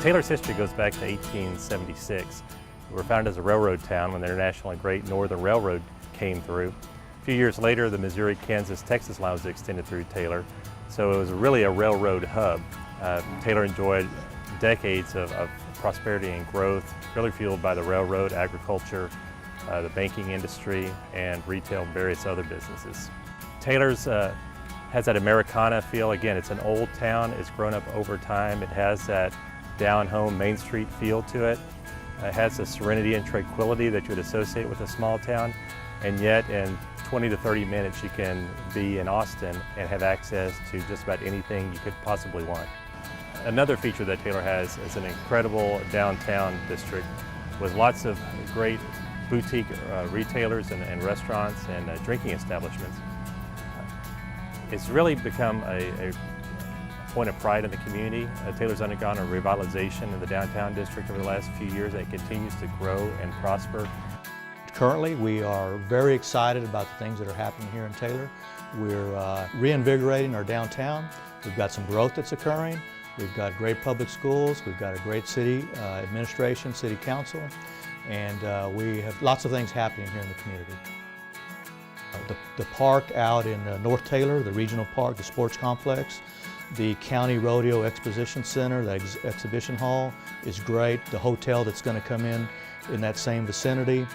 Taylor's history goes back to 1876. We were founded as a railroad town when the internationally great Northern Railroad came through. A few years later, the Missouri, Kansas, Texas line was extended through Taylor, so it was really a railroad hub. Taylor enjoyed decades of prosperity and growth, really fueled by the railroad, agriculture, the banking industry, and retail and various other businesses. Taylor's has that Americana feel. Again, it's an old town. It's grown up over time. It has that down-home Main Street feel to it. It has the serenity and tranquility that you would associate with a small town, and yet in 20 to 30 minutes you can be in Austin and have access to just about anything you could possibly want. Another feature that Taylor has is an incredible downtown district with lots of great boutique retailers and restaurants and drinking establishments. It's really become a point of pride in the community. Taylor's undergone a revitalization in the downtown district over the last few years that continues to grow and prosper. Currently, we are very excited about the things that are happening here in Taylor. We're reinvigorating our downtown. We've got some growth that's occurring. We've got great public schools. We've got a great city administration, city council, and we have lots of things happening here in the community. The park out in North Taylor, the regional park, the sports complex, the County Rodeo Exposition Center, the exhibition hall is great. The hotel that's going to come in that same vicinity.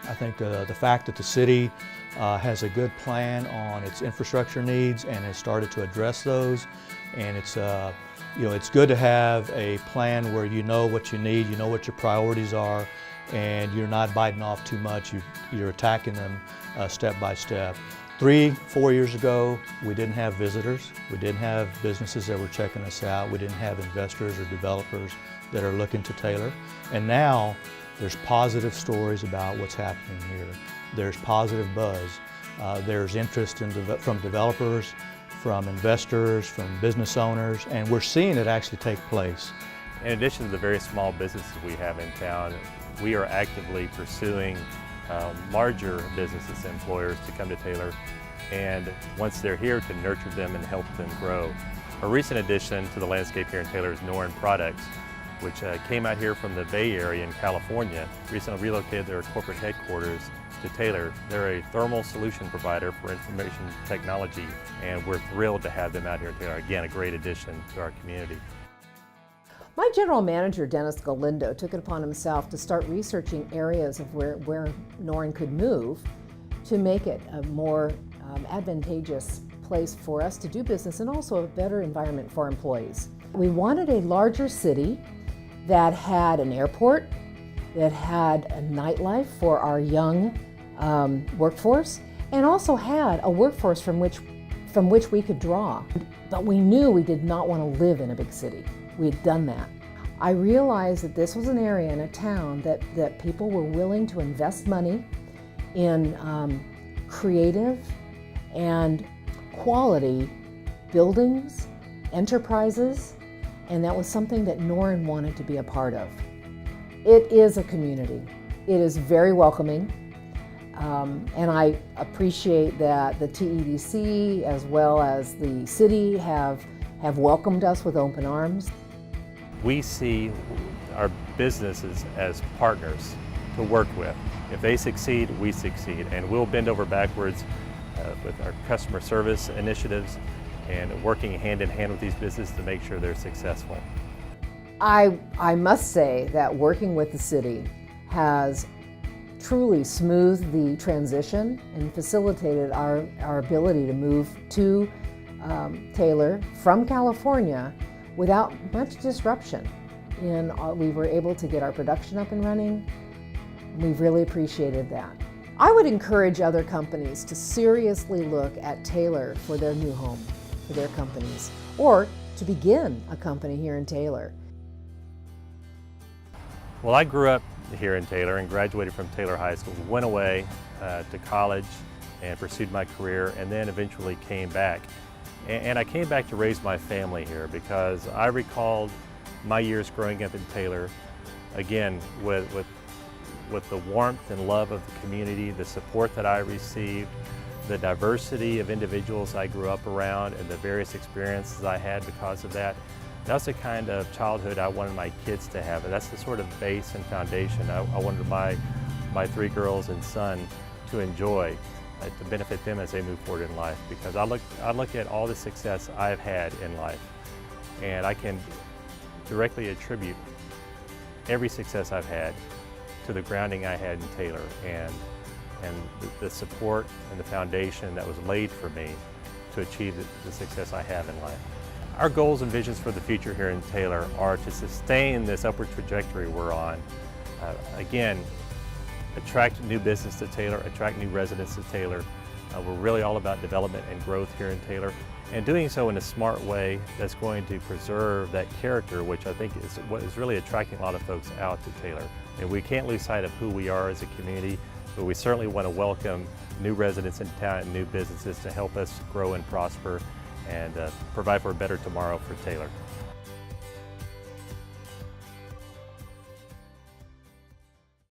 I think the fact that the city has a good plan on its infrastructure needs and has started to address those, and it's it's good to have a plan where you know what you need, you know what your priorities are, and you're not biting off too much. You're attacking them step by step. 3-4 years ago, we didn't have visitors. We didn't have businesses that were checking us out. We didn't have investors or developers that are looking to Taylor. And now there's positive stories about what's happening here. There's positive buzz. There's interest from developers, from investors, from business owners, and we're seeing it actually take place. In addition to the very small businesses we have in town, we are actively pursuing larger businesses, employers to come to Taylor, and once they're here, to nurture them and help them grow. A recent addition to the landscape here in Taylor is Noren Products, which came out here from the Bay Area in California, recently relocated their corporate headquarters to Taylor. They're a thermal solution provider for information technology, and we're thrilled to have them out here in Taylor. Again, a great addition to our community. My general manager, Dennis Galindo, took it upon himself to start researching areas of where Noren could move to make it a more advantageous place for us to do business and also a better environment for our employees. We wanted a larger city that had an airport, that had a nightlife for our young workforce, and also had a workforce from which we could draw. But we knew we did not want to live in a big city. We had done that. I realized that this was an area in a town that people were willing to invest money in creative and quality buildings, enterprises, and that was something that Noren wanted to be a part of. It is a community. It is very welcoming, and I appreciate that the TEDC as well as the city have welcomed us with open arms. We see our businesses as partners to work with. If they succeed, we succeed, and we'll bend over backwards with our customer service initiatives and working hand in hand with these businesses to make sure they're successful. I must say that working with the city has truly smoothed the transition and facilitated our ability to move to Taylor from California without much disruption. We were able to get our production up and running. We've really appreciated that. I would encourage other companies to seriously look at Taylor for their new home, for their companies, or to begin a company here in Taylor. Well, I grew up here in Taylor and graduated from Taylor High School, went away to college and pursued my career, and then eventually came back. And I came back to raise my family here because I recalled my years growing up in Taylor, again, with the warmth and love of the community, the support that I received, the diversity of individuals I grew up around, and the various experiences I had because of that. That's the kind of childhood I wanted my kids to have. And that's the sort of base and foundation I wanted my 3 girls and son to enjoy, to benefit them as they move forward in life. Because I look at all the success I've had in life, and I can directly attribute every success I've had to the grounding I had in Taylor and the support and the foundation that was laid for me to achieve the success I have in life. Our goals and visions for the future here in Taylor are to sustain this upward trajectory we're on. Again, attract new business to Taylor, attract new residents to Taylor. We're really all about development and growth here in Taylor, and doing so in a smart way that's going to preserve that character, which I think is what is really attracting a lot of folks out to Taylor. And we can't lose sight of who we are as a community, but we certainly want to welcome new residents in town and new businesses to help us grow and prosper and provide for a better tomorrow for Taylor.